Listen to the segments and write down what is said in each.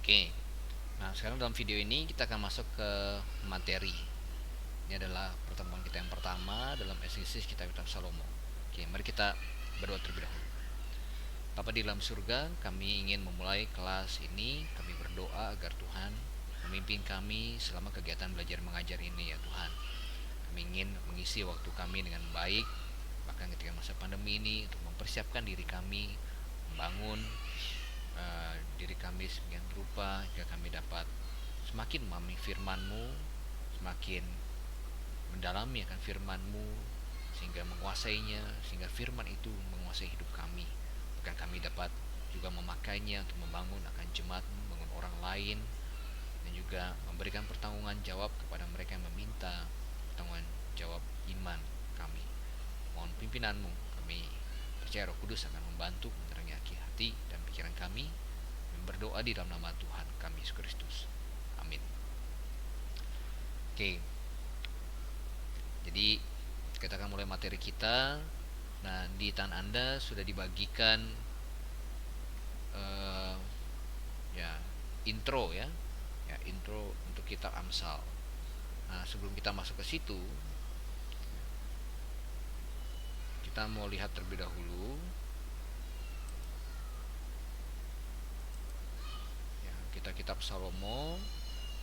Oke. Nah, sekarang dalam video ini kita akan masuk ke materi. Ini adalah pertemuan kita yang pertama dalam eksersis kitab Salomo. Oke, mari kita berdoa terlebih dahulu. Bapa di dalam surga, kami ingin memulai kelas ini. Kami berdoa agar Tuhan memimpin kami selama kegiatan belajar mengajar ini ya Tuhan. Kami ingin mengisi waktu kami dengan baik, bahkan ketika masa pandemi ini, untuk mempersiapkan diri kami, membangun diri kami sedemikian rupa jika kami dapat semakin memahami firman-Mu, semakin mendalami akan firman-Mu, sehingga menguasainya, sehingga firman itu menguasai hidup kami. Bahkan kami dapat juga memakainya untuk membangun akan jemaat, membangun orang lain, dan juga memberikan pertanggungan jawab kepada mereka yang meminta pertanggungan jawab iman kami. Mohon pimpinan-Mu, kami percaya Roh Kudus akan membantu menerangi hati dan pikiran kami. Berdoa di dalam nama Tuhan kami Yesus Kristus. Amin. Oke. Jadi kita akan mulai materi kita. Nah, di tangan Anda sudah dibagikan ya intro ya. Ya, intro untuk kitab Amsal. Nah, sebelum kita masuk ke situ, kita mau lihat terlebih dahulu kitab Salomo.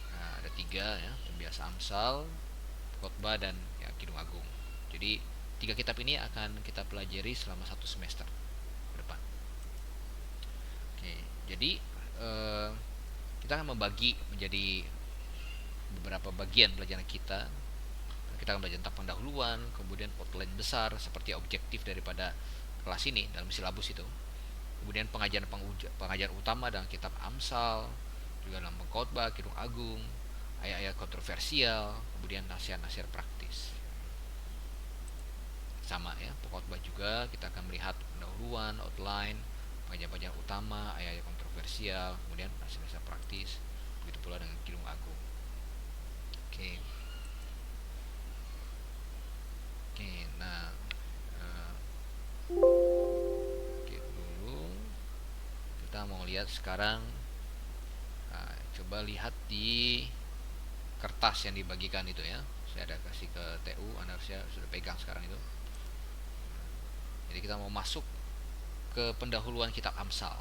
Nah, ada 3 ya, Pembiasa Amsal, Khotbah, dan ya, Kidung Agung. Jadi 3 kitab ini akan kita pelajari selama 1 semester ke depan. Oke, jadi kita akan membagi menjadi beberapa bagian pelajaran kita. Kita akan belajar tentang pendahuluan, kemudian outline besar seperti objektif daripada kelas ini dalam silabus itu. Kemudian pengajaran utama dalam kitab Amsal, juga dalam Khotbah, Kidung Agung, ayat-ayat kontroversial, kemudian nasihat-nasihat praktis. Sama ya, Khotbah juga kita akan melihat pendahuluan, outline, pengajaran utama, ayat-ayat kontroversial, kemudian nasihat-nasihat praktis. Begitu pula dengan Kidung Agung. Oke. Oke, nah dulu kita mau lihat sekarang. Coba lihat di kertas yang dibagikan itu ya. Saya ada kasih ke TU, Anda sudah pegang sekarang itu. Jadi kita mau masuk ke pendahuluan kitab Amsal.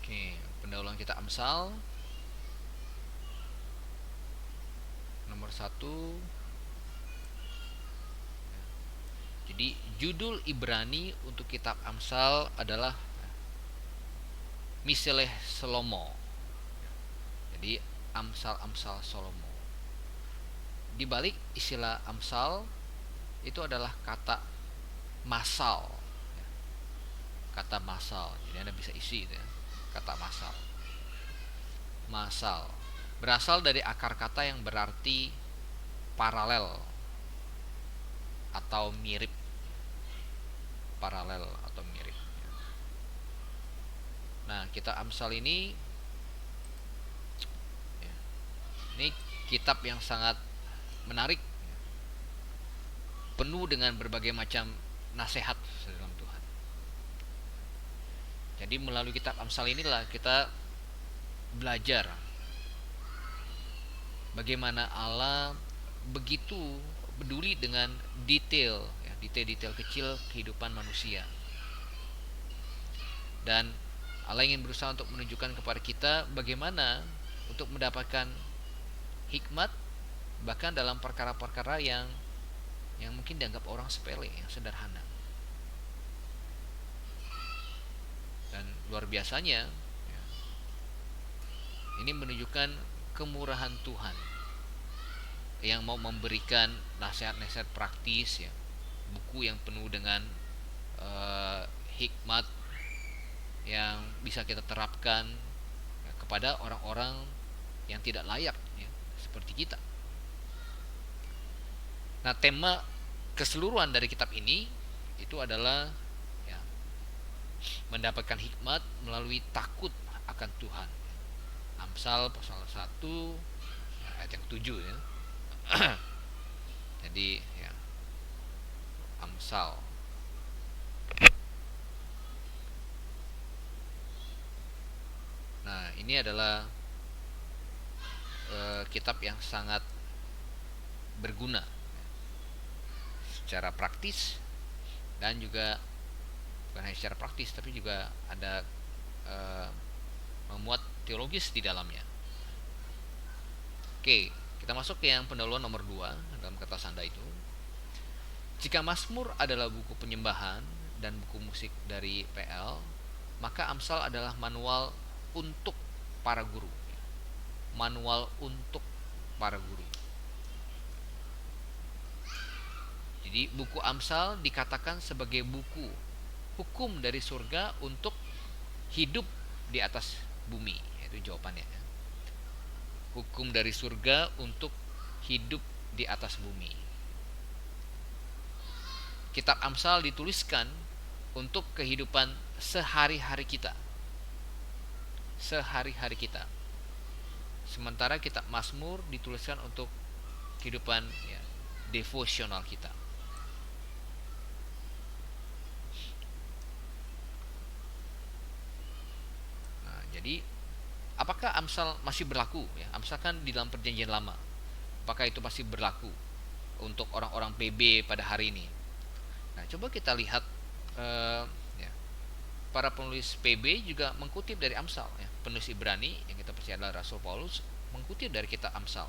Oke, pendahuluan kitab Amsal nomor 1. Jadi judul Ibrani untuk kitab Amsal adalah Miseleh Salomo. Jadi Amsal-Amsal Salomo. Di balik istilah Amsal itu adalah kata masal. Kata masal. Jadi Anda bisa isi itu ya. Kata masal. Masal berasal dari akar kata yang berarti paralel atau mirip. Paralel atau mirip. Nah, kitab Amsal ini kitab yang sangat menarik, penuh dengan berbagai macam nasihat dalam Tuhan. Jadi melalui kitab Amsal inilah kita belajar bagaimana Allah begitu peduli dengan detail kecil kehidupan manusia. Dan Allah ingin berusaha untuk menunjukkan kepada kita bagaimana untuk mendapatkan hikmat bahkan dalam perkara-perkara yang mungkin dianggap orang sepele, yang sederhana. Dan luar biasanya ini menunjukkan kemurahan Tuhan yang mau memberikan nasihat-nasihat praktis ya, buku yang penuh dengan hikmat yang bisa kita terapkan ya, kepada orang-orang yang tidak layak ya, seperti kita. Nah, tema keseluruhan dari kitab ini itu adalah ya, mendapatkan hikmat melalui takut akan Tuhan. Amsal pasal 1 ayat yang 7 ya. Jadi ya, Amsal. Nah, ini adalah kitab yang sangat berguna secara praktis, dan juga bukan hanya secara praktis tapi juga ada memuat teologis di dalamnya. Oke, kita masuk ke yang pendahuluan nomor 2 dalam kata sanda itu. Jika Mazmur adalah buku penyembahan dan buku musik dari PL, maka Amsal adalah manual untuk para guru. Manual untuk para guru. Jadi buku Amsal dikatakan sebagai buku hukum dari surga untuk hidup di atas bumi. Itu jawabannya. Hukum dari surga untuk hidup di atas bumi. Kitab Amsal dituliskan untuk kehidupan sehari-hari kita. Sehari-hari kita. Sementara kitab Mazmur dituliskan untuk kehidupan devosional kita. Nah, jadi apakah Amsal masih berlaku? Amsal kan di dalam perjanjian lama. Apakah itu masih berlaku untuk orang-orang PB pada hari ini? Nah, coba kita lihat para penulis PB juga mengutip dari Amsal. Penulis Ibrani yang kita percaya adalah Rasul Paulus mengutip dari kitab Amsal.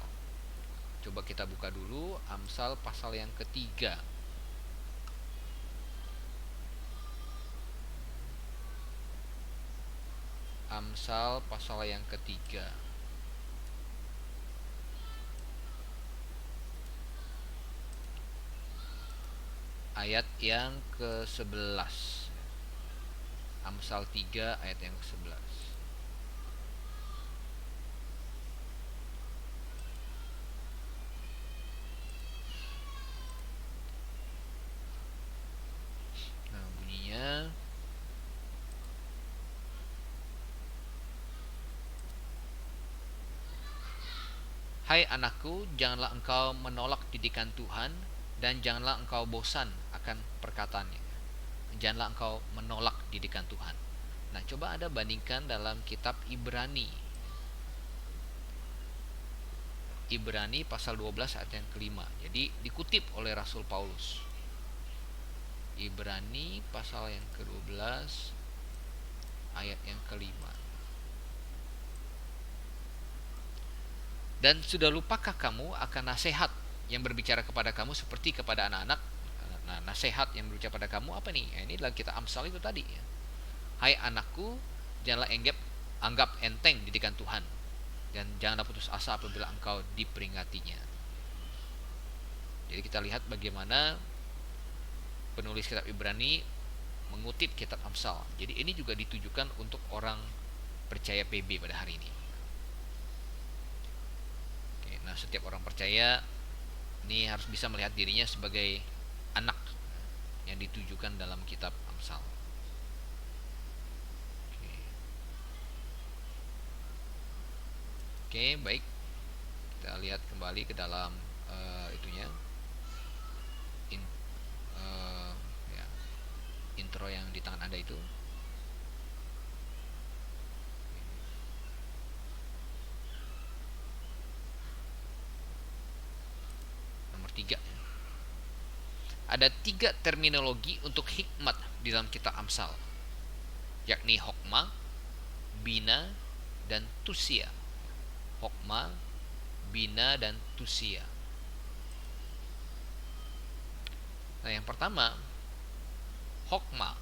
Coba kita buka dulu Amsal pasal yang ketiga. Amsal pasal yang ketiga. Ayat yang ke-11. Amsal 3 ayat yang ke-11. Nah, bunyinya, hai anakku, janganlah engkau menolak didikan Tuhan, dan janganlah engkau bosan akan perkataannya. Janganlah engkau menolak didikan Tuhan. Nah, coba Anda bandingkan dalam kitab Ibrani. Ibrani pasal 12 ayat yang kelima. Jadi dikutip oleh Rasul Paulus. Ibrani pasal yang ke-12 ayat yang kelima. Dan sudah lupakah kamu akan nasihat yang berbicara kepada kamu seperti kepada anak-anak? Nah, nasihat yang berbicara pada kamu apa nih? Ini adalah kita Amsal itu tadi. Hai anakku, janganlah anggap enteng didikan Tuhan, dan janganlah putus asa apabila engkau diperingatinya. Jadi kita lihat bagaimana penulis kitab Ibrani mengutip kitab Amsal. Jadi ini juga ditujukan untuk orang percaya PB pada hari ini. Oke, nah setiap orang percaya ini harus bisa melihat dirinya sebagai anak yang ditujukan dalam kitab Amsal. Oke, baik. Kita lihat kembali ke dalam intro yang di tangan Anda itu. Nomor 3. Ada 3 terminologi untuk hikmat di dalam kitab Amsal, yakni hokmah, bina, dan tusia. Hokmah, bina, dan tusia. Nah, yang pertama, hokmah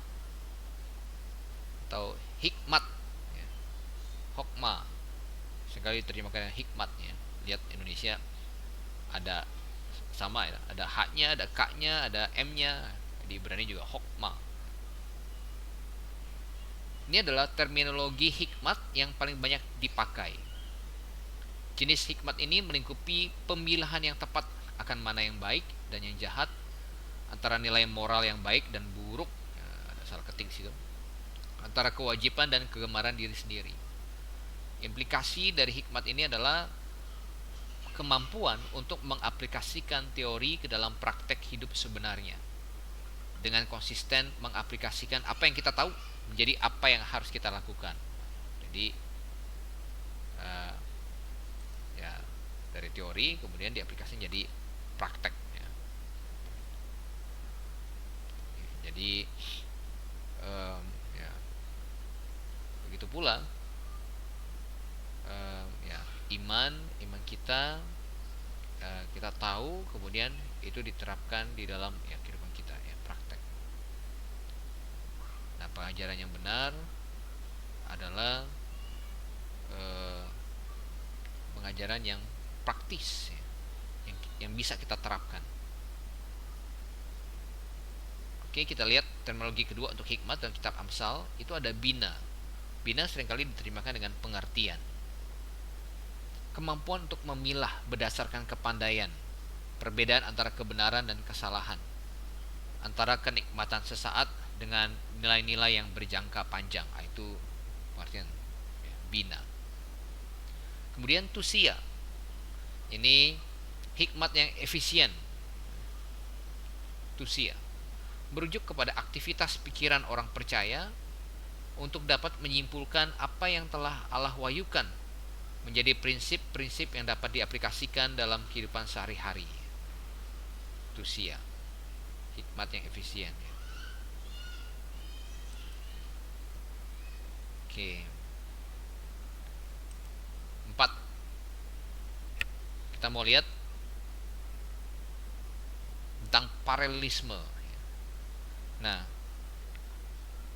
atau hikmat. Hokmah sekali terjemahkan hikmat. Lihat Indonesia ada sama ya, ada h-nya, ada k-nya, ada m-nya. Di Ibrani juga hokmah. Ini adalah terminologi hikmat yang paling banyak dipakai. Jenis hikmat ini melingkupi pemilihan yang tepat akan mana yang baik dan yang jahat, antara nilai moral yang baik dan buruk, ada salah ketik situ, antara kewajiban dan kegemaran diri sendiri. Implikasi dari hikmat ini adalah kemampuan untuk mengaplikasikan teori ke dalam praktek hidup sebenarnya. dengan konsisten mengaplikasikan apa yang kita tahu menjadi apa yang harus kita lakukan. Jadi ya dari teori kemudian diaplikasikan jadi praktek ya. Jadi ya begitu pula ya iman kita kita tahu kemudian itu diterapkan di dalam ya kehidupan kita ya, praktek. Nah, pengajaran yang benar adalah pengajaran yang praktis ya, yang bisa kita terapkan. Oke, kita lihat terminologi kedua untuk hikmat dalam kitab Amsal itu ada bina. Bina seringkali diterjemahkan dengan pengertian, kemampuan untuk memilah berdasarkan kepandaian, perbedaan antara kebenaran dan kesalahan, antara kenikmatan sesaat dengan nilai-nilai yang berjangka panjang. Itu pengertian ya, bina. Kemudian tusia, ini hikmat yang efisien. Tusia merujuk kepada aktivitas pikiran orang percaya untuk dapat menyimpulkan apa yang telah Allah wahyukan menjadi prinsip-prinsip yang dapat diaplikasikan dalam kehidupan sehari-hari. Tusia, hikmat yang efisien. Oke. 4. Kita mau lihat tentang paralelisme. Nah,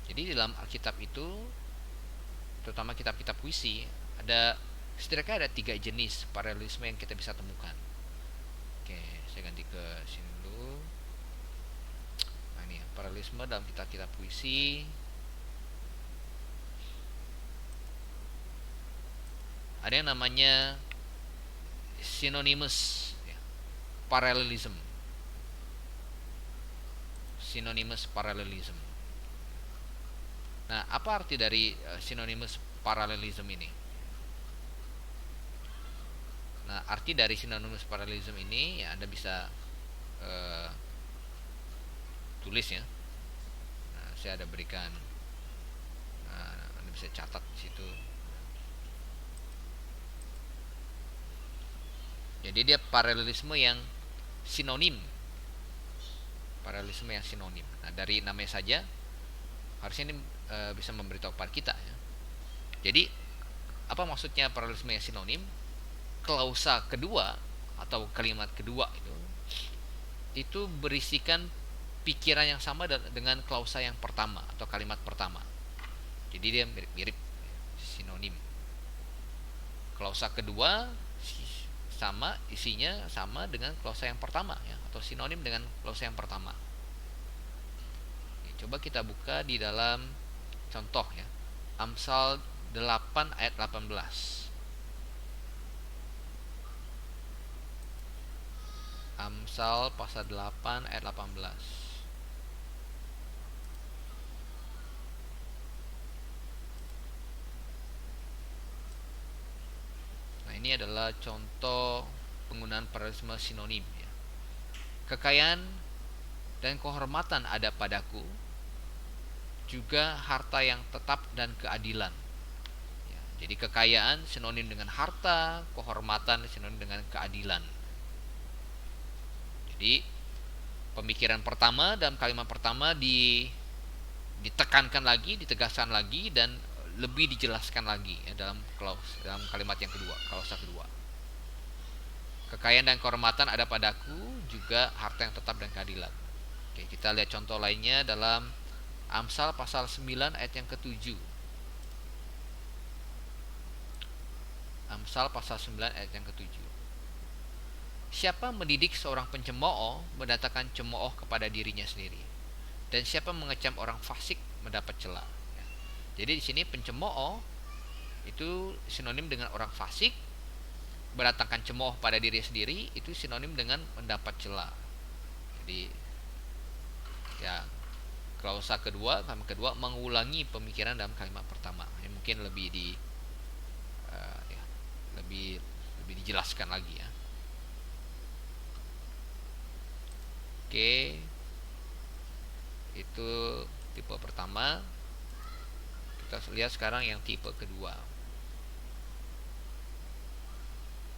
jadi dalam Alkitab itu, terutama kitab-kitab puisi, setidaknya ada 3 jenis paralelisme yang kita bisa temukan. Oke, saya ganti ke sini dulu. Nah, ini paralelisme dalam kitab-kitab puisi. Ada yang namanya synonymous parallelism. Synonymous parallelism. Nah, apa arti dari synonymous parallelism ini? Nah, arti dari synonymous parallelism ini ya Anda bisa tulis ya. Nah, saya ada berikan. Nah, Anda bisa catat di situ. Jadi dia paralelisme yang sinonim. Paralelisme yang sinonim. Nah, dari namanya saja harusnya ini bisa memberitahu kepada kita ya. Jadi apa maksudnya paralelisme yang sinonim? Klausa kedua atau kalimat kedua itu berisikan pikiran yang sama dengan klausa yang pertama atau kalimat pertama. Jadi dia mirip-mirip, sinonim. Klausa kedua sama, isinya sama dengan klausa yang pertama ya, atau sinonim dengan klausa yang pertama. Coba kita buka di dalam contoh ya, Amsal 8 ayat 18. Amsal pasal 8 ayat 18. Nah, ini adalah contoh penggunaan paralelisme sinonim ya. Kekayaan dan kehormatan ada padaku, juga harta yang tetap dan keadilan ya, jadi kekayaan sinonim dengan harta, kehormatan sinonim dengan keadilan. Jadi pemikiran pertama dalam kalimat pertama ditekankan lagi, ditegaskan lagi, dan lebih dijelaskan lagi ya, dalam kalimat yang kedua, klausa kedua. Kekayaan dan kehormatan ada padaku, juga harta yang tetap dan keadilan. Oke, kita lihat contoh lainnya dalam Amsal pasal 9 ayat yang ke-7. Amsal pasal 9 ayat yang ke-7. Siapa mendidik seorang pencemooh mendatangkan cemooh kepada dirinya sendiri, dan siapa mengecam orang fasik mendapat cela. Ya. Jadi di sini pencemooh itu sinonim dengan orang fasik, mendatangkan cemooh pada diri sendiri itu sinonim dengan mendapat cela. Jadi ya, klausa kedua, kalimat kedua mengulangi pemikiran dalam kalimat pertama. Ini mungkin lebih lebih dijelaskan lagi ya. Oke. Itu tipe pertama. Kita lihat sekarang yang tipe kedua.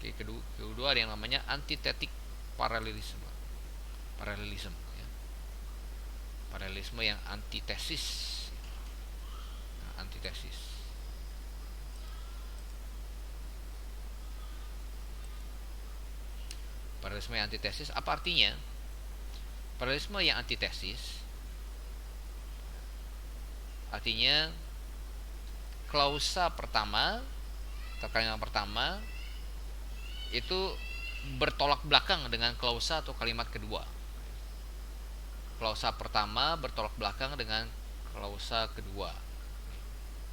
Oke, kedua ada yang namanya antitetik paralelisme. Paralelisme ya. Paralelisme yang antitesis. Nah, antitesis. Paralelisme yang antitesis apa artinya? Paralelisme yang antitesis artinya klausa pertama atau kalimat pertama itu bertolak belakang dengan klausa atau kalimat kedua. Klausa pertama bertolak belakang dengan klausa kedua.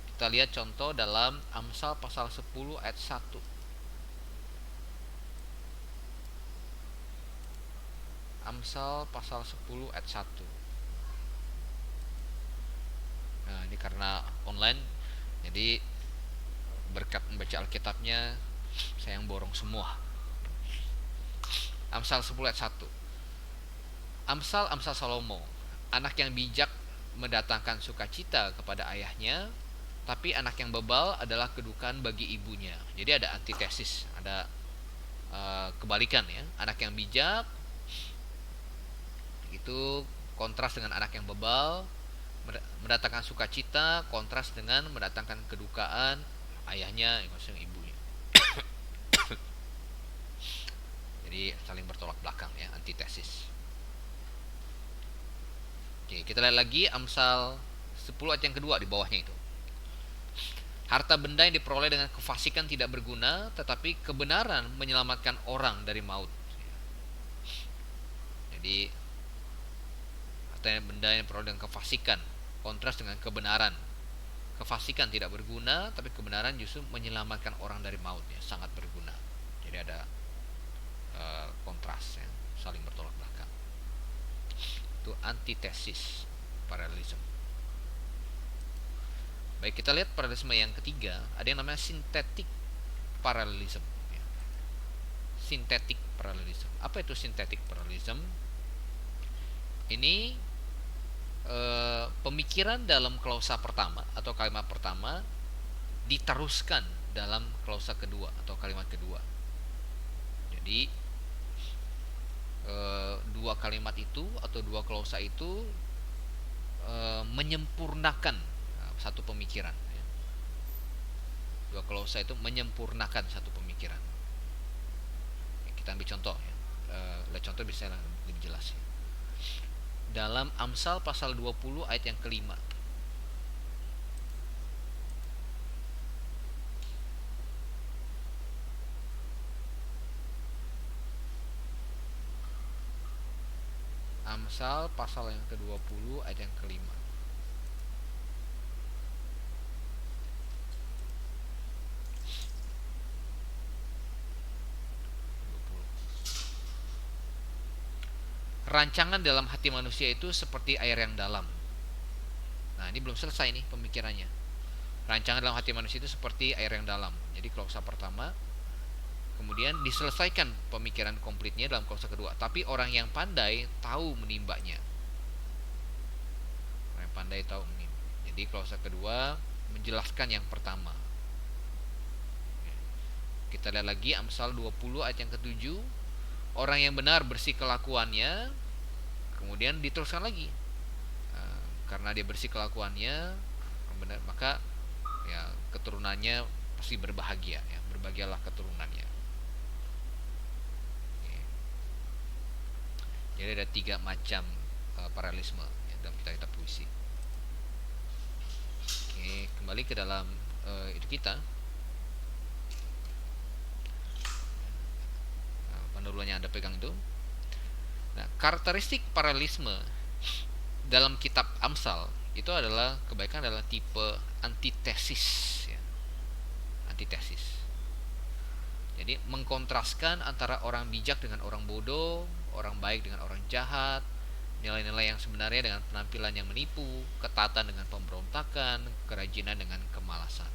Kita lihat contoh dalam Amsal pasal 10 ayat 1. Amsal pasal 10 ayat 1. Nah, ini karena online, jadi berkat membaca Alkitabnya saya yang borong semua. Amsal 10 ayat 1. Amsal Salomo. Anak yang bijak mendatangkan sukacita kepada ayahnya, tapi anak yang bebal adalah kedukaan bagi ibunya. Jadi ada antitesis, ada kebalikan ya. Anak yang bijak itu kontras dengan anak yang bebal, mendatangkan sukacita kontras dengan mendatangkan kedukaan ayahnya, maksudnya ibunya. Jadi saling bertolak belakang ya, antitesis. Oke, kita lihat lagi Amsal 10 ayat yang kedua di bawahnya itu. Harta benda yang diperoleh dengan kefasikan tidak berguna, tetapi kebenaran menyelamatkan orang dari maut. Jadi harta benda yang diperoleh dengan kefasikan kontras dengan kebenaran. Kefasikan tidak berguna, tapi kebenaran justru menyelamatkan orang dari maut ya, sangat berguna. Jadi ada kontras ya, saling bertolak belakang. Itu antitesis paralelisme. Baik, kita lihat paralelisme yang ketiga, ada yang namanya sintetik paralelisme ya. Sintetik paralelisme. Apa itu sintetik paralelisme? Ini pemikiran dalam klausa pertama atau kalimat pertama diteruskan dalam klausa kedua atau kalimat kedua. Jadi dua kalimat itu atau dua klausa itu menyempurnakan satu pemikiran. Dua klausa itu menyempurnakan satu pemikiran. Kita ambil contoh ya. Lihat contoh bisa lebih jelas ya. Dalam Amsal pasal 20 ayat yang kelima. Amsal pasal yang ke-20 ayat yang kelima. Rancangan dalam hati manusia itu seperti air yang dalam. Nah, ini belum selesai nih pemikirannya. Rancangan dalam hati manusia itu seperti air yang dalam. Jadi klausa pertama, kemudian diselesaikan pemikiran komplitnya dalam klausa kedua. Tapi orang yang pandai tahu menimbanya. Orang yang pandai tahu menimba. Jadi klausa kedua menjelaskan yang pertama. Kita lihat lagi Amsal 20 ayat yang ke-7. Orang yang benar bersih kelakuannya, kemudian diteruskan lagi. Karena dia bersih kelakuannya, benar, maka ya keturunannya pasti berbahagia ya, berbahagialah keturunannya. Jadi ada 3 macam paralelisme ya, dalam kitab-kitab puisi. Oke, kembali ke dalam itu kita. Pendahuluannya Anda pegang itu. Nah, karakteristik paralelisme dalam kitab Amsal itu adalah kebaikan adalah tipe antitesis ya. Antitesis. Jadi mengkontraskan antara orang bijak dengan orang bodoh, orang baik dengan orang jahat, nilai-nilai yang sebenarnya dengan penampilan yang menipu, ketaatan dengan pemberontakan, kerajinan dengan kemalasan.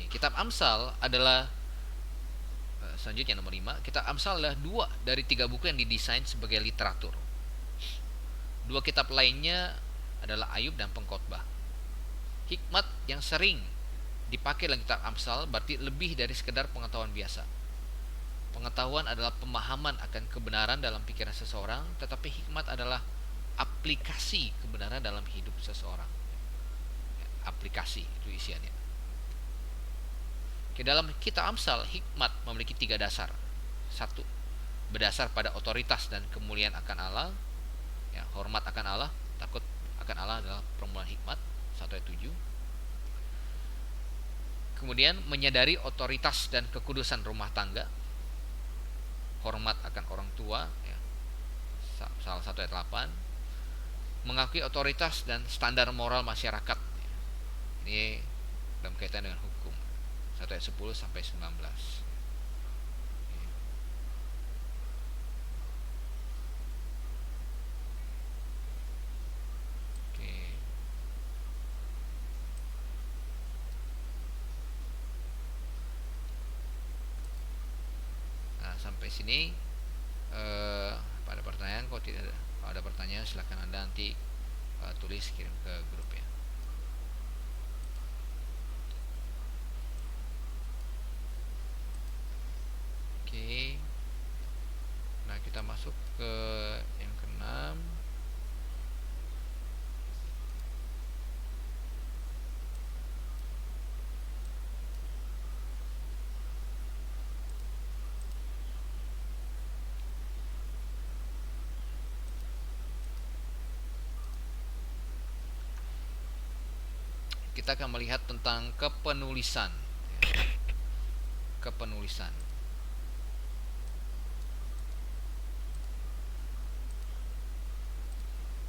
Kitab Amsal adalah selanjutnya nomor 5, kitab Amsal adalah 2 dari 3 buku yang didesain sebagai literatur. 2 kitab lainnya adalah Ayub dan Pengkhotbah. Hikmat yang sering dipakai dalam kitab Amsal berarti lebih dari sekedar pengetahuan biasa. Pengetahuan adalah pemahaman akan kebenaran dalam pikiran seseorang, tetapi hikmat adalah aplikasi kebenaran dalam hidup seseorang. Aplikasi itu isiannya. Oke, dalam kitab Amsal, hikmat memiliki 3 dasar. 1, berdasar pada otoritas dan kemuliaan akan Allah. Ya, hormat akan Allah, takut akan Allah adalah permulaan hikmat. 1 ayat 7. Kemudian menyadari otoritas dan kekudusan rumah tangga. Hormat akan orang tua, ya. Salah 1 ayat 8. Mengakui otoritas dan standar moral masyarakat. Ini dalam kaitan dengan hukum. 1 ayat 10 sampai 19. Oke. Nah, sampai sini pada pertanyaan, kalau tidak ada, kalau ada pertanyaan silahkan Anda nanti tulis, kirim ke grup ya. Oke. Nah, kita masuk ke yang keenam. Kita akan melihat tentang kepenulisan. Kepenulisan.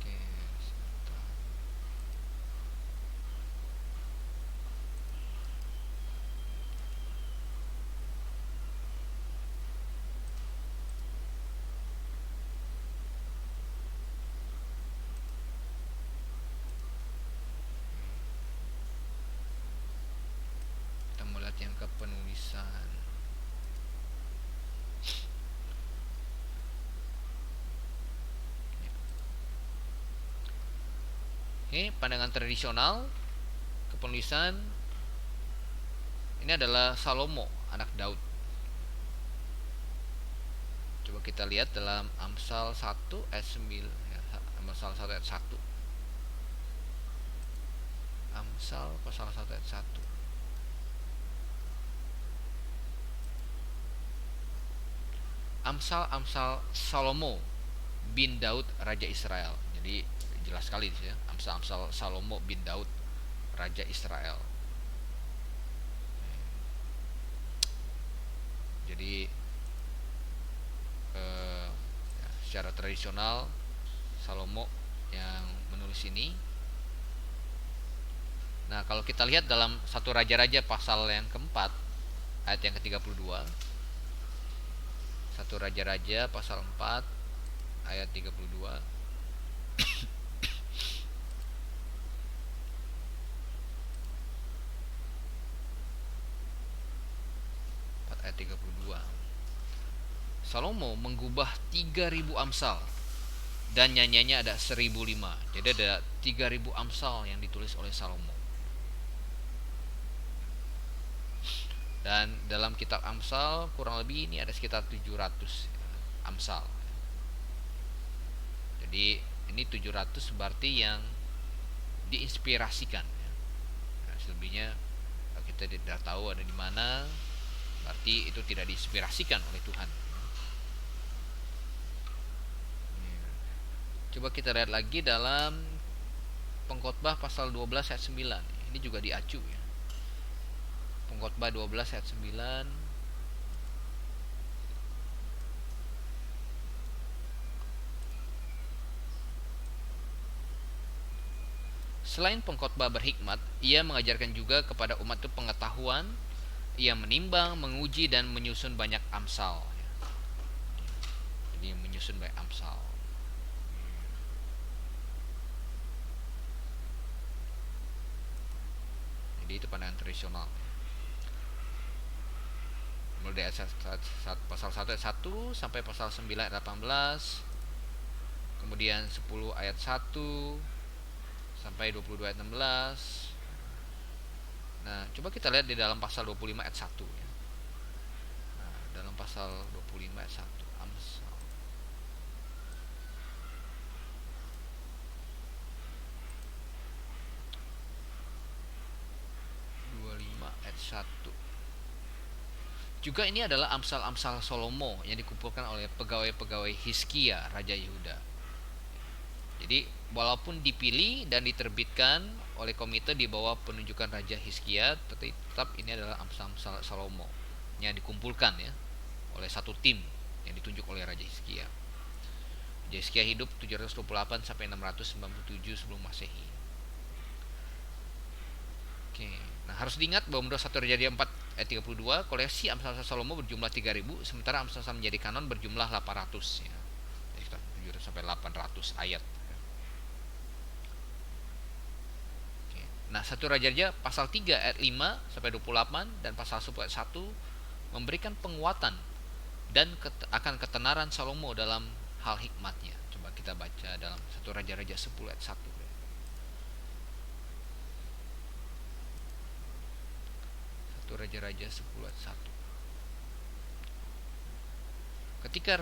Oke, sebentar. Kita melihat yang kepenulisan. Oke, pandangan tradisional kepenulisan ini adalah Salomo, anak Daud. Coba kita lihat dalam Amsal 1 ayat 9 ya, Amsal 1 ayat 1. Amsal pasal 1 ayat 1. Amsal Salomo bin Daud Raja Israel. Jadi jelas sekali ya, Amsal Salomo bin Daud Raja Israel. Jadi secara tradisional Salomo yang menulis ini. Nah, kalau kita lihat dalam 1 Raja-Raja pasal yang keempat ayat yang ke-32, 1 Raja-Raja pasal 4 ayat 32. 4 ayat 32. Salomo menggubah 3000 Amsal dan nyanyiannya ada 1005. Jadi ada 3000 Amsal yang ditulis oleh Salomo. Dan dalam kitab Amsal kurang lebih ini ada sekitar 700 Amsal. Jadi ini 700 berarti yang diinspirasikan. Nah, selebihnya kita tidak tahu ada di mana, berarti itu tidak diinspirasikan oleh Tuhan. Coba kita lihat lagi dalam Pengkhotbah pasal 12 ayat 9. Ini juga diacu ya. Pengkhotbah 12 ayat 9. Selain pengkhotbah berhikmat, ia mengajarkan juga kepada umat itu pengetahuan. Ia menimbang, menguji dan menyusun banyak Amsal. Jadi menyusun banyak Amsal. Jadi itu pandangan tradisional. mulai dari pasal 1 ayat 1 sampai pasal 9 ayat 18, kemudian 10 ayat 1 sampai 22 ayat 16. Nah, coba kita lihat di dalam pasal 25 ayat 1 ya. Nah, dalam pasal 25 ayat 1 Amsal 25 ayat 1. Juga ini adalah Amsal-Amsal Salomo yang dikumpulkan oleh pegawai-pegawai Hizkia, Raja Yehuda. Jadi walaupun dipilih dan diterbitkan oleh komite di bawah penunjukan Raja Hizkia, tetap ini adalah Amsal-Amsal Salomo yang dikumpulkan ya oleh satu tim yang ditunjuk oleh Raja Hizkia. Raja Hizkia hidup 728 sampai 697 sebelum Masehi. Oke. Nah, harus diingat bahwa menurut 1 Raja 4 ayat 32, koleksi Amsal Salomo berjumlah 3000, sementara Amsal menjadi kanon berjumlah 800 ya. Jadi 700 sampai 800 ayat. Oke. Nah, 1 Raja pasal 3 ayat 5 sampai 28 dan pasal 10 ayat 1 memberikan penguatan dan akan ketenaran Salomo dalam hal hikmatnya. Coba kita baca dalam 1 Raja-Raja 10 ayat 1. Raja-Raja 10 ayat 1. Ketika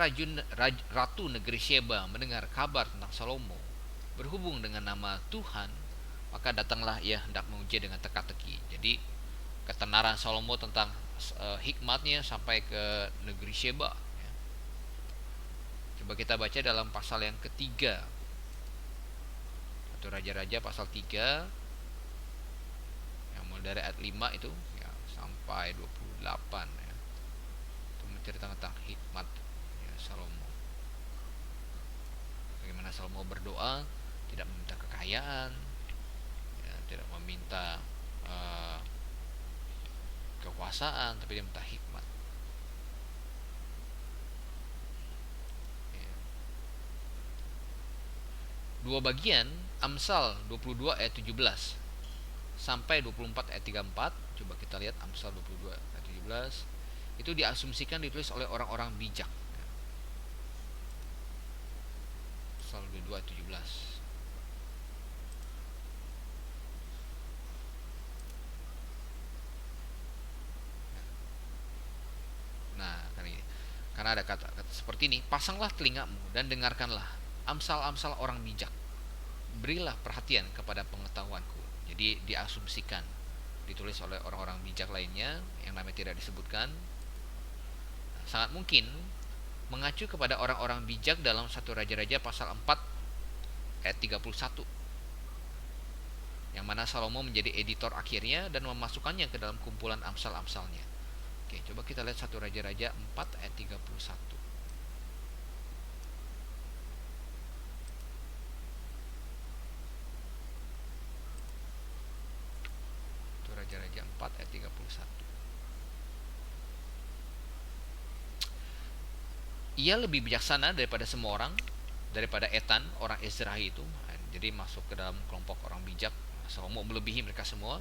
Ratu negeri Sheba mendengar kabar tentang Salomo berhubung dengan nama Tuhan, maka datanglah ia hendak menguji dengan teka-teki. Jadi ketenaran Salomo tentang hikmatnya sampai ke negeri Sheba ya. Coba kita baca dalam pasal yang ketiga, atau Raja-Raja pasal 3 yang mulai dari ayat 5 itu ya, sampai 28 ya. Itu menceritakan tentang hikmat ya, Salomo. Bagaimana Salomo berdoa, tidak meminta kekayaan ya, tidak meminta kekuasaan, tapi dia minta hikmat ya. Dua bagian Amsal 22 ayat 17 sampai 24 ayat 34. Coba kita lihat Amsal 22 ayat 17. Itu diasumsikan ditulis oleh orang-orang bijak. Amsal 22 ayat 17. Nah, karena ada kata-kata seperti ini, pasanglah telingamu dan dengarkanlah amsal-amsal orang bijak. Berilah perhatian kepada pengetahuanku. Jadi diasumsikan ditulis oleh orang-orang bijak lainnya yang namanya tidak disebutkan. Sangat mungkin mengacu kepada orang-orang bijak dalam 1 Raja-Raja pasal 4 ayat 31, yang mana Salomo menjadi editor akhirnya dan memasukkannya ke dalam kumpulan amsal-amsalnya. Oke, coba kita lihat 1 Raja-Raja 4 ayat 31. 1 Raja-Raja 4 ayat 31. Ia lebih bijaksana daripada semua orang, daripada Etan, orang Ezrahi itu. Jadi masuk ke dalam kelompok orang bijak. Salomo melebihi mereka semua.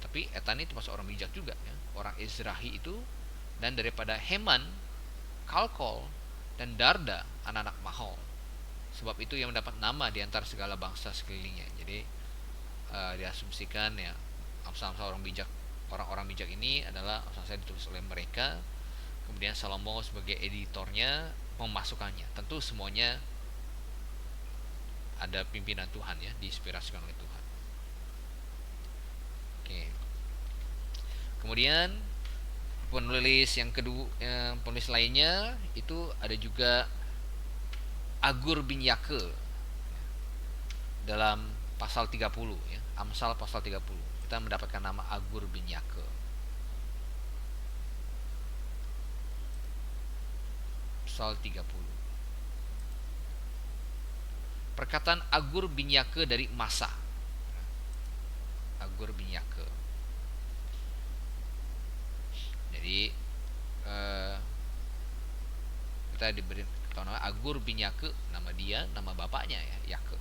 Tapi Etan itu masuk orang bijak juga ya. Orang Ezrahi itu, dan daripada Heman, Kalkol, dan Darda, anak-anak Mahol. Sebab itu yang mendapat nama di antara segala bangsa sekelilingnya. Jadi diasumsikan ya, amsal-amsal orang bijak, orang-orang bijak ini adalah amsal ditulis oleh mereka. Kemudian Salomo sebagai editornya memasukkannya. Tentu semuanya ada pimpinan Tuhan ya, diinspirasikan oleh Tuhan. Oke. Kemudian penulis yang kedua, penulis lainnya itu ada juga Agur bin Yake dalam pasal 30 ya, Amsal pasal 30. Kita mendapatkan nama Agur bin Yake. Pasal 30. Perkataan Agur bin Yake dari Masa. Agur bin Yake. Jadi kita diberi nama Agur bin Yake, nama dia, nama bapaknya ya, Yake.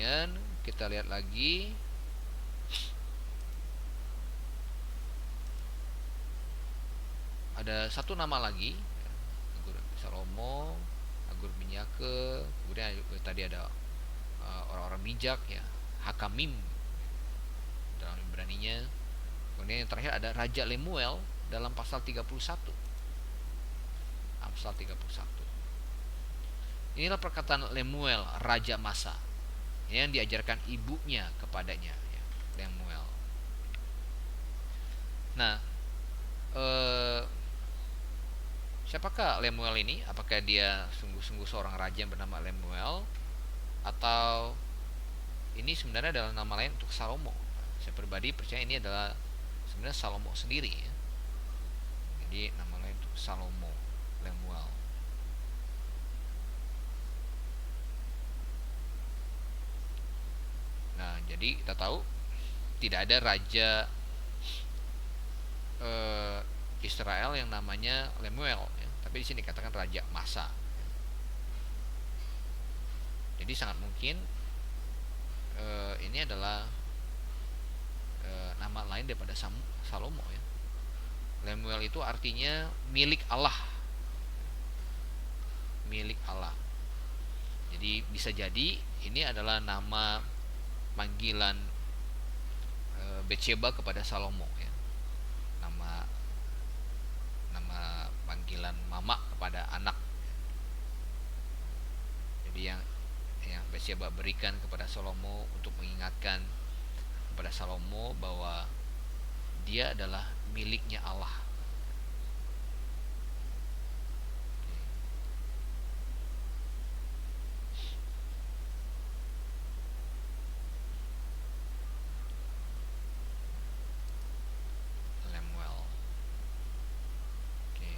kemudian kita lihat lagi ada satu nama lagi, Agur Salomo, Agur Minyake, kemudian tadi ada orang-orang bijak ya, Hakamim dalam Ibraninya. Kemudian yang terakhir ada Raja Lemuel dalam pasal 31. Amsal 31. Inilah perkataan Lemuel, raja masa, yang diajarkan ibunya kepadanya ya, Lemuel. Nah, siapakah Lemuel ini? Apakah dia sungguh-sungguh seorang raja yang bernama Lemuel, atau ini sebenarnya adalah nama lain untuk Salomo? Saya pribadi percaya ini adalah sebenarnya Salomo sendiri ya. Jadi nama lain untuk Salomo, Lemuel. Nah, jadi kita tahu tidak ada raja Israel yang namanya Lemuel ya. Tapi di sini dikatakan raja masa. Jadi sangat mungkin ini adalah nama lain daripada Salomo ya. Lemuel itu artinya milik Allah. Milik Allah. Jadi bisa jadi ini adalah nama panggilan Betsheba kepada Salomo ya. Nama panggilan mama kepada anak. Jadi yang Betsheba berikan kepada Salomo untuk mengingatkan kepada Salomo bahwa dia adalah miliknya Allah. Lemuel. Oke.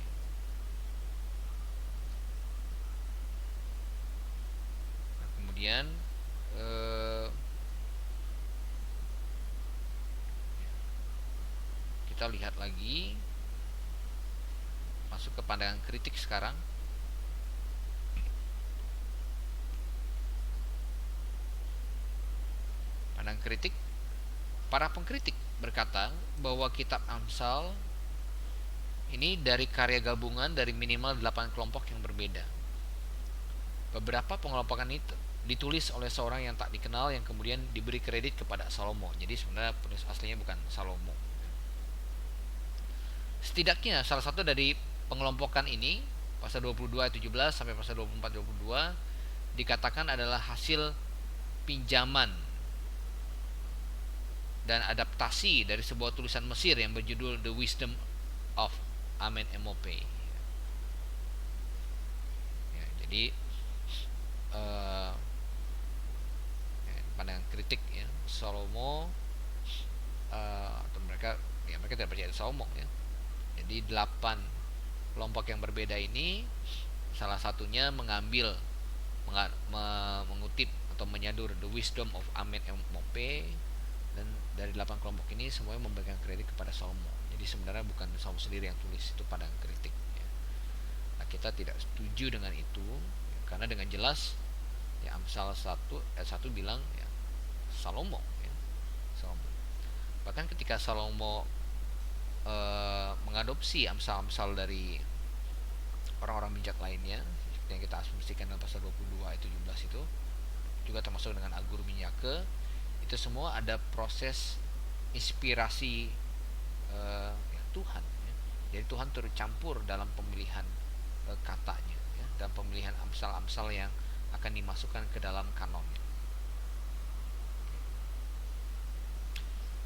Nah, kemudian kita lihat lagi, masuk ke pandangan kritik sekarang. Pandangan kritik, para pengkritik berkata bahwa kitab Amsal ini dari karya gabungan dari minimal 8 kelompok yang berbeda. Beberapa pengelompokan itu ditulis oleh seorang yang tak dikenal yang kemudian diberi kredit kepada Salomo. Jadi sebenarnya penulis aslinya bukan Salomo. Setidaknya salah satu dari pengelompokan ini, pasal 22 ayat 17 sampai pasal 24 22, dikatakan adalah hasil pinjaman dan adaptasi dari sebuah tulisan Mesir yang berjudul The Wisdom of Amenemope. Ya, jadi pandangan kritik ya, Salomo atau mereka tidak percaya Salomo ya. Jadi 8 kelompok yang berbeda ini salah satunya mengutip atau menyadur The Wisdom of Amenemope, dan dari 8 kelompok ini semuanya memberikan kredit kepada Salomo. Jadi sebenarnya bukan Salomo sendiri yang tulis, itu pandangan kritik ya. Nah, kita tidak setuju dengan itu ya, karena dengan jelas ya Amsal 1 ayat 1 bilang ya Salomo ya. Salomo. Bahkan ketika Salomo mengadopsi amsal-amsal dari orang-orang bijak lainnya seperti yang kita asumsikan dalam pasal 22 ayat 17 itu, juga termasuk dengan Agur Minyake, itu semua ada proses inspirasi ya, Tuhan ya. Jadi Tuhan tercampur dalam pemilihan katanya ya, dalam pemilihan amsal-amsal yang akan dimasukkan ke dalam kanon.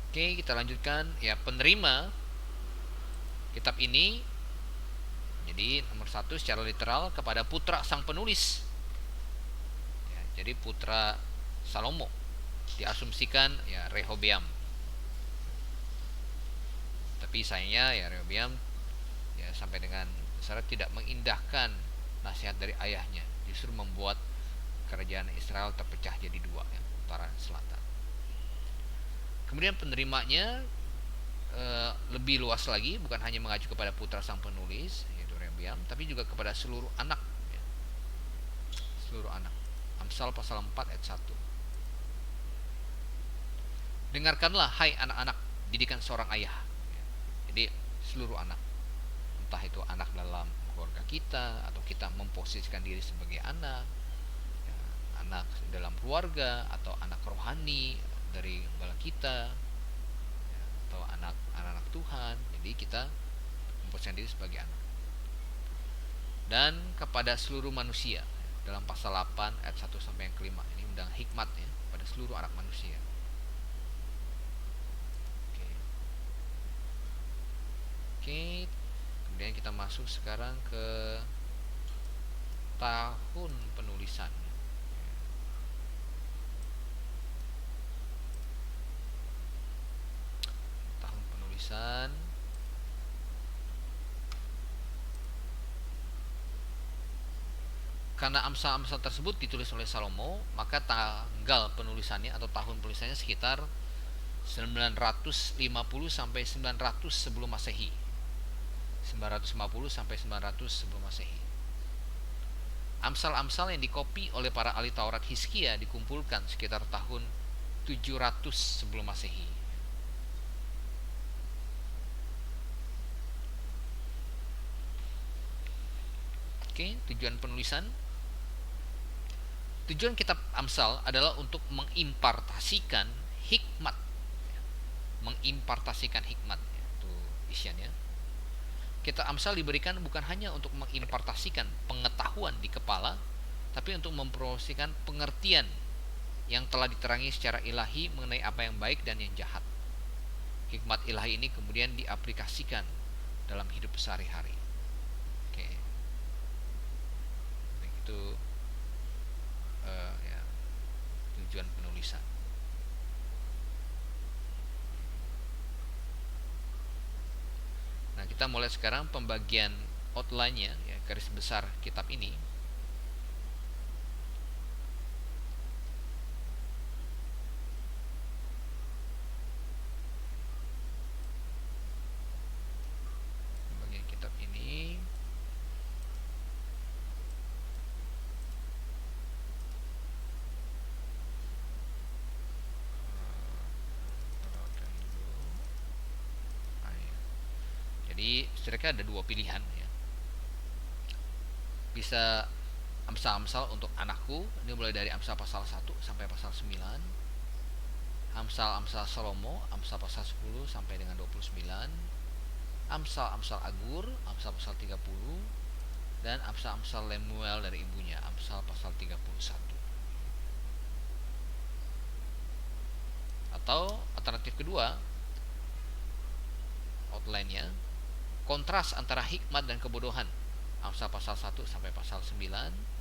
Oke, kita lanjutkan ya, penerima kitab ini. Jadi nomor 1 secara literal kepada putra sang penulis ya, jadi putra Salomo diasumsikan ya Rehobeam, tapi sayangnya ya Rehobeam ya sampai dengan syarat tidak mengindahkan nasihat dari ayahnya, justru membuat kerajaan Israel terpecah jadi dua ya, utara dan selatan. Kemudian penerimanya lebih luas lagi, bukan hanya mengacu kepada putra sang penulis yaitu Rehobeam, tapi juga kepada seluruh anak ya. Seluruh anak. Amsal pasal 4 ayat 1. Dengarkanlah hai anak-anak didikan seorang ayah. Jadi seluruh anak, entah itu anak dalam keluarga kita atau kita memposisikan diri sebagai anak, ya, anak dalam keluarga atau anak rohani dari gembala kita, ya, atau anak-anak Tuhan. Jadi kita memposisikan diri sebagai anak. Dan kepada seluruh manusia, dalam pasal 8 ayat 1 sampai yang kelima, ini undang hikmat ya pada seluruh anak manusia. Oke. Oke, kemudian kita masuk sekarang ke tahun penulisan. Tahun penulisan. Karena Amsal-Amsal tersebut ditulis oleh Salomo, maka tanggal penulisannya atau tahun penulisannya sekitar 950 sampai 900 sebelum Masehi. 950 sampai 900 sebelum Masehi. Amsal-amsal yang dikopi oleh para ahli Taurat Hizkia dikumpulkan sekitar tahun 700 sebelum Masehi. Oke, tujuan penulisan. Tujuan kitab Amsal adalah untuk mengimpartasikan hikmat. Mengimpartasikan hikmat, itu isiannya. Kitab Amsal diberikan bukan hanya untuk mengimpartasikan pengetahuan di kepala, tapi untuk mempromosikan pengertian yang telah diterangi secara ilahi mengenai apa yang baik dan yang jahat. Hikmat ilahi ini kemudian diaplikasikan dalam hidup sehari-hari. Oke, itu ya, tujuan penulisan. Nah, kita mulai sekarang pembagian outline-nya, ya, garis besar kitab ini. Pembagian kitab ini. Jadi sebenarnya ada dua pilihan ya. Bisa Amsal-amsal untuk anakku, ini mulai dari Amsal pasal 1 sampai pasal 9. Amsal-amsal Salomo, Amsal pasal 10 sampai dengan 29. Amsal-amsal Agur, Amsal pasal 30. Dan Amsal-amsal Lemuel dari ibunya, Amsal pasal 31. Atau alternatif kedua, outline-nya, kontras antara hikmat dan kebodohan, Amsal pasal 1 sampai pasal 9.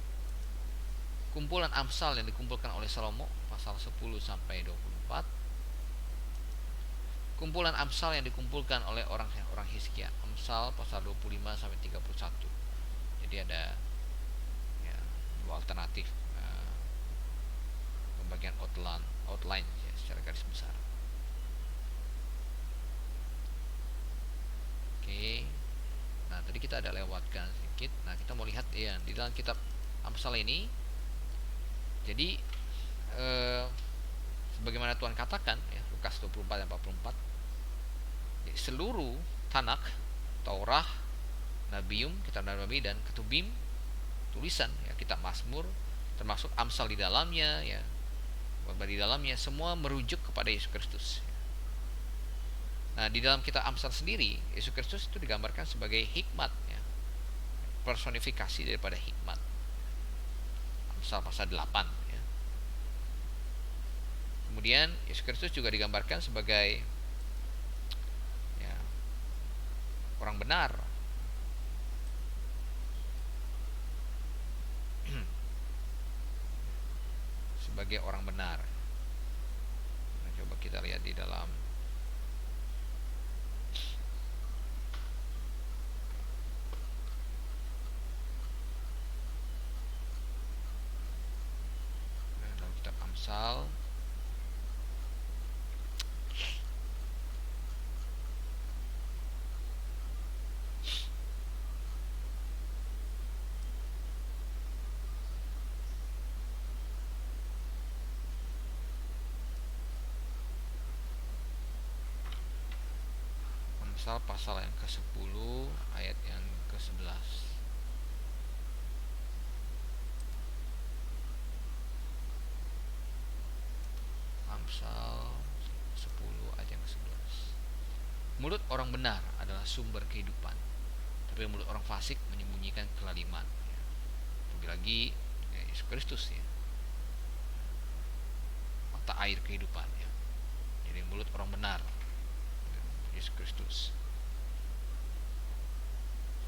Kumpulan Amsal yang dikumpulkan oleh Salomo, pasal 10 sampai 24. Kumpulan Amsal yang dikumpulkan oleh orang Hizkia, Amsal pasal 25 sampai 31. Jadi ada ya, dua alternatif pembagian outline ya, secara garis besar. Oke. Nah, tadi kita ada lewatkan sedikit. Nah, kita mau lihat ya di dalam kitab Amsal ini. Jadi sebagaimana Tuhan katakan ya, Lukas 24 dan 44, seluruh Tanakh, Taurah, Nabium, kitab Nabi dan Ketubim, tulisan ya, kitab Mazmur, termasuk Amsal di dalamnya ya, di dalamnya semua merujuk kepada Yesus Kristus. Nah, di dalam kitab Amsal sendiri, Yesus Kristus itu digambarkan sebagai hikmat ya, personifikasi daripada hikmat. Amsal pasal 8 ya. Kemudian Yesus Kristus juga digambarkan sebagai ya, orang benar. Sebagai orang benar. Nah, coba kita lihat di dalam kitab Amsal. Amsal pasal yang ke-10 ayat yang ke-11. Amsal 10 ayat yang ke-11. Mulut orang benar adalah sumber kehidupan, tapi mulut orang fasik menyembunyikan kelaliman. Lebih lagi Yesus Kristus ya, mata air kehidupan ya. Jadi mulut orang benar Yesus Kristus.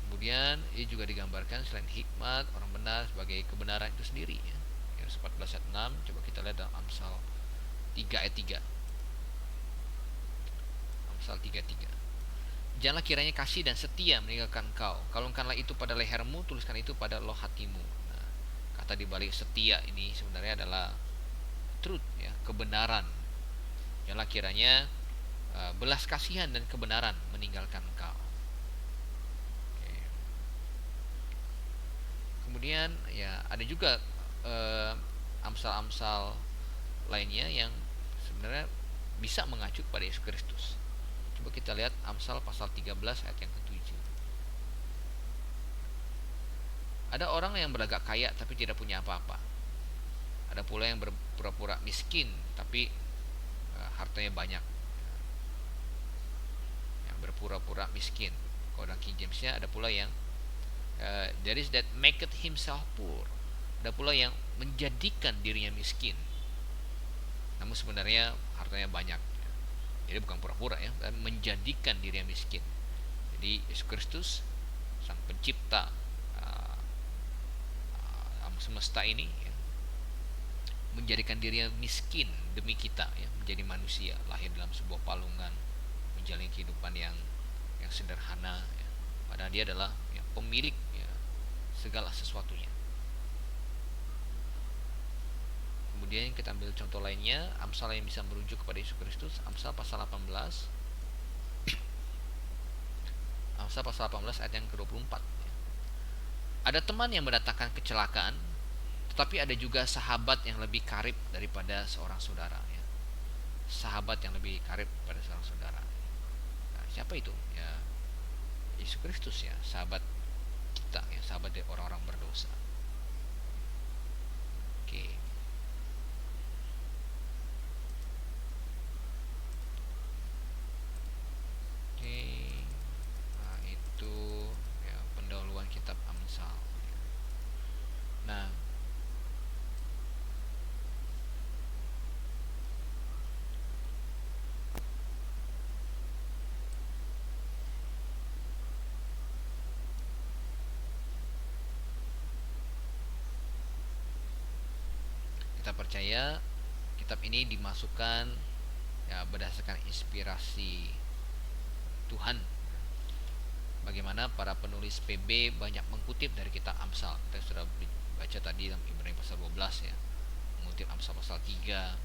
Kemudian ia juga digambarkan selain hikmat orang benar sebagai kebenaran itu sendiri ya. Ayat 14 ayat 6, coba kita lihat dalam Amsal 3 ayat 3. Amsal 3:3. Janganlah kiranya kasih dan setia meninggalkan engkau. Kalungkanlah itu pada lehermu, tuliskan itu pada loh hatimu. Nah, kata dibalik setia ini sebenarnya adalah truth ya, kebenaran. Janganlah kiranya belas kasihan dan kebenaran meninggalkan engkau. Oke. Kemudian ya ada juga amsal-amsal lainnya yang sebenarnya bisa mengacu pada Yesus Kristus. Coba kita lihat Amsal pasal 13 ayat yang ke-7. Ada orang yang berlagak kaya tapi tidak punya apa-apa. Ada pula yang berpura-pura miskin tapi hartanya banyak. Yang berpura-pura miskin. Kalau dalam King James-nya ada pula yang there is that maketh himself poor. Ada pula yang menjadikan dirinya miskin, namun sebenarnya hartanya banyak. Jadi bukan pura-pura ya, tapi menjadikan dirinya miskin. Jadi Yesus Kristus sang pencipta alam semesta ini ya, menjadikan dirinya miskin demi kita ya, menjadi manusia, lahir dalam sebuah palungan, menjalani kehidupan yang sederhana ya. Padahal dia adalah ya, pemilik ya, segala sesuatunya. Kemudian kita ambil contoh lainnya, Amsal yang bisa merujuk kepada Yesus Kristus, Amsal pasal 18. Amsal pasal 18 ayat yang ke-24. Ada teman yang mendatangkan kecelakaan, tetapi ada juga sahabat yang lebih karib daripada seorang saudara ya. Sahabat yang lebih karib pada seorang saudara. Nah, siapa itu? Ya Yesus Kristus ya, sahabat kita ya, sahabat dari orang-orang berdosa. Oke. Nah itu ya pendahuluan kitab Amsal. Nah kita percaya kitab ini dimasukkan ya berdasarkan inspirasi Tuhan. Bagaimana para penulis PB banyak mengutip dari kitab Amsal. Kita sudah baca tadi dalam Ibrani pasal 12 ya, mengutip Amsal pasal 3.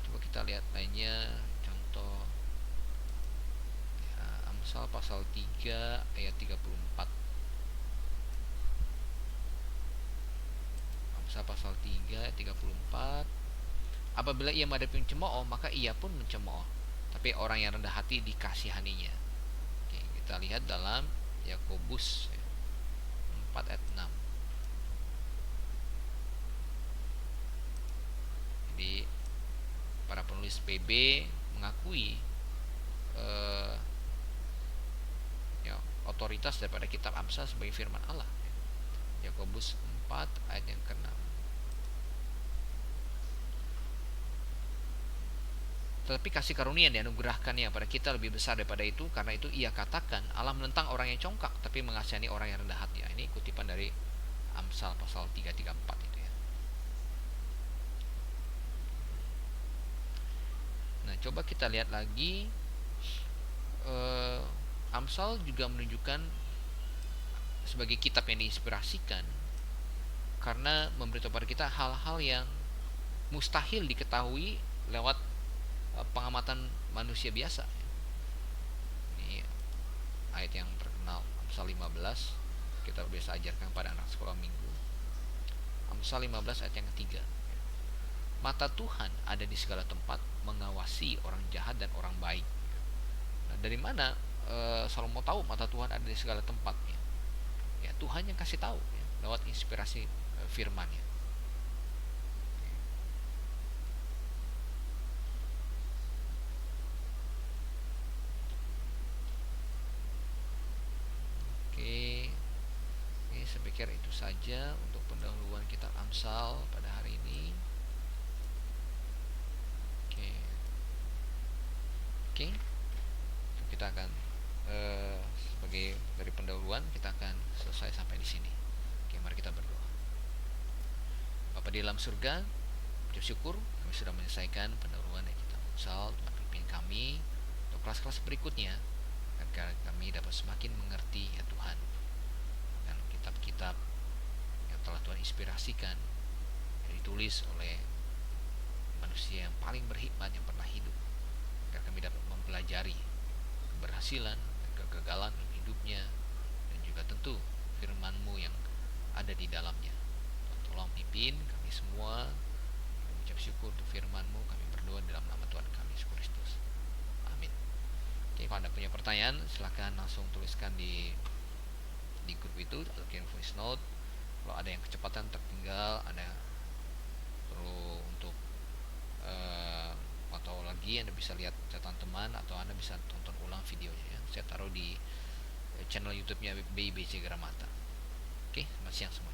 Coba kita lihat lainnya, contoh ya, Amsal pasal 3 ayat 34. Amsal pasal 3 ayat 34. Apabila ia menghadapi pencemooh, maka ia pun mencemooh, tapi orang yang rendah hati dikasihaninya. Kita lihat dalam Yakobus 4 ayat 6. Jadi para penulis PB mengakui ya, otoritas daripada kitab Amsal sebagai firman Allah. Yakobus 4 ayat yang ke-6. Tetapi kasih karunia yang dianugerahkannya pada kita lebih besar daripada itu, karena itu ia katakan Allah menentang orang yang congkak tapi mengasihani orang yang rendah hati. Ini kutipan dari Amsal pasal 334 itu ya. Nah coba kita lihat lagi, Amsal juga menunjukkan sebagai kitab yang diinspirasikan karena memberitahu pada kita hal-hal yang mustahil diketahui lewat pengamatan manusia biasa. Ini ayat yang terkenal Amsal 15, kita biasa ajarkan pada anak sekolah minggu. Amsal 15 ayat yang ketiga. Mata Tuhan ada di segala tempat, mengawasi orang jahat dan orang baik. Nah, dari mana Salomo tahu mata Tuhan ada di segala tempat ya. Ya Tuhan yang kasih tahu ya, lewat inspirasi firman-Nya. Oke, oke, saya pikir itu saja untuk pendahuluan kitab Amsal pada hari ini. Oke, oke, kita akan sebagai dari pendahuluan kita akan selesai sampai di sini. Oke, mari kita berdoa. Bapa di dalam surga, ucap syukur kami sudah menyelesaikan pendahuluan dari kitab Amsal. Tuhan pimpin kami untuk kelas-kelas berikutnya agar kami dapat semakin mengerti ya Tuhan, dan kitab-kitab yang telah Tuhan inspirasikan, yang ditulis oleh manusia yang paling berhikmat yang pernah hidup, agar kami dapat mempelajari keberhasilan dan kegagalan hidupnya, dan juga tentu firman-Mu yang ada di dalamnya. Tolong pimpin kami semua. Kami mengucap syukur untuk firman-Mu. Kami berdoa dalam nama Tuhan kami Yesus Kristus. Amin. Oke, kalau Anda punya pertanyaan, silahkan langsung tuliskan di grup itu atau kirim voice note. Kalau ada yang kecepatan tertinggal, Anda perlu untuk atau lagi, Anda bisa lihat catatan teman atau Anda bisa tonton ulang videonya ya. Saya taruh di channel YouTube-nya BBC Gramata. Oke, selamat siang semua.